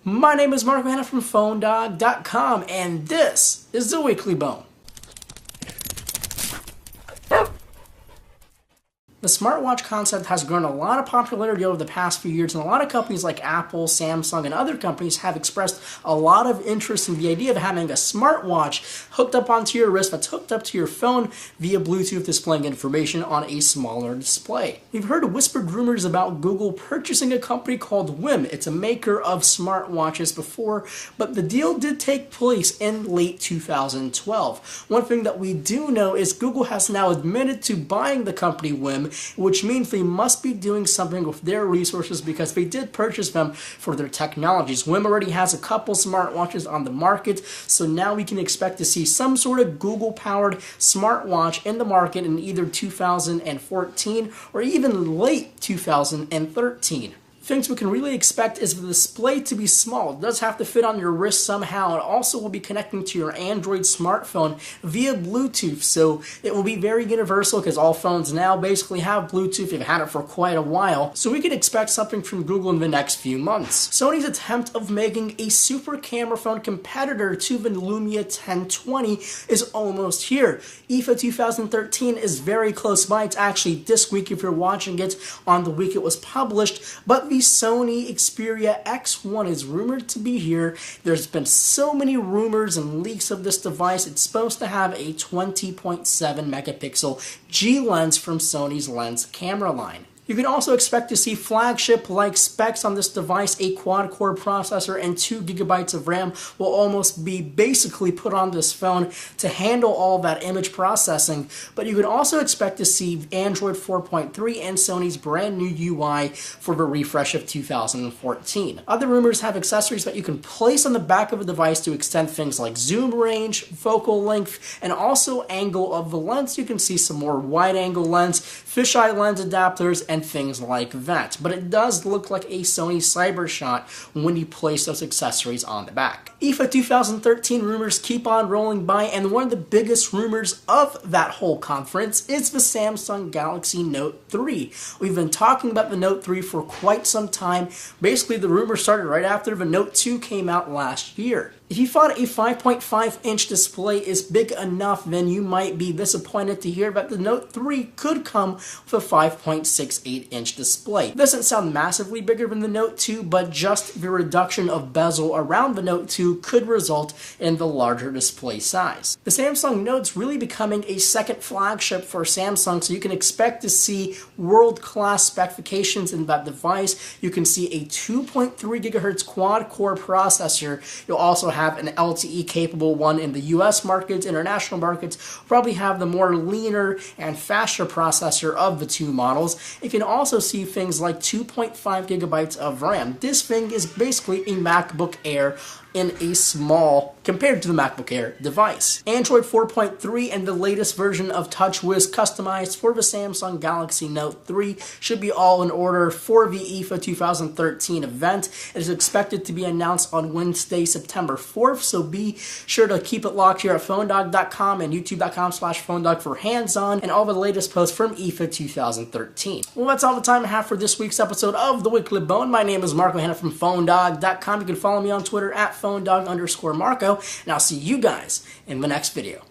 My name is Marco Hanna from PhoneDog.com, and this is the Weekly Bone. The smartwatch concept has grown a lot of popularity over the past few years, and a lot of companies like Apple, Samsung, and other companies have expressed a lot of interest in the idea of having a smartwatch hooked up onto your wrist that's hooked up to your phone via Bluetooth, displaying information on a smaller display. We've heard whispered rumors about Google purchasing a company called Whim. It's a maker of smartwatches before, but the deal did take place in late 2012. One thing that we do know is Google has now admitted to buying the company Whim, which means they must be doing something with their resources because they did purchase them for their technologies. Whim already has a couple smartwatches on the market, so now we can expect to see some sort of Google-powered smartwatch in the market in either 2014 or even late 2013. Things we can really expect is the display to be small. It does have to fit on your wrist somehow. It also will be connecting to your Android smartphone via Bluetooth, so it will be very universal because all phones now basically have Bluetooth. They've had it for quite a while, so we could expect something from Google in the next few months. Sony's attempt of making a super camera phone competitor to the Lumia 1020 is almost here. IFA 2013 is very close by. It's actually this week if you're watching it on the week it was published, but the Sony Xperia X1 is rumored to be here. There's been so many rumors and leaks of this device. It's supposed to have a 20.7 megapixel G lens from Sony's lens camera line. You can also expect to see flagship-like specs on this device. A quad-core processor and 2 GB of RAM will almost be basically put on this phone to handle all that image processing. But you can also expect to see Android 4.3 and Sony's brand new UI for the refresh of 2014. Other rumors have accessories that you can place on the back of a device to extend things like zoom range, focal length, and also angle of the lens. You can see some more wide-angle lens, fisheye lens adapters, and things like that. But it does look like a Sony Cybershot when you place those accessories on the back. IFA 2013 rumors keep on rolling by, and one of the biggest rumors of that whole conference is the Samsung Galaxy Note 3. We've been talking about the Note 3 for quite some time. Basically, the rumors started right after the Note 2 came out last year. If you thought a 5.5-inch display is big enough, then you might be disappointed to hear that the Note 3 could come with a 5.68-inch display. It doesn't sound massively bigger than the Note 2, but just the reduction of bezel around the Note 2 could result in the larger display size. The Samsung Note's really becoming a second flagship for Samsung, so you can expect to see world-class specifications in that device. You can see a 2.3 GHz quad-core processor. You'll also have an LTE-capable one in the US markets. International markets probably have the more leaner and faster processor of the two models. You can also see things like 2.5 gigabytes of RAM. This thing is basically a MacBook Air in a small, compared to the MacBook Air device. Android 4.3 and the latest version of TouchWiz customized for the Samsung Galaxy Note 3 should be all in order for the IFA 2013 event. It is expected to be announced on Wednesday, September 4th, so be sure to keep it locked here at PhoneDog.com and YouTube.com/PhoneDog for hands-on and all the latest posts from IFA 2013. Well, that's all the time I have for this week's episode of The Weekly Bone. My name is Marco Hanna from PhoneDog.com. You can follow me on Twitter at PhoneDog_Marco, and I'll see you guys in the next video.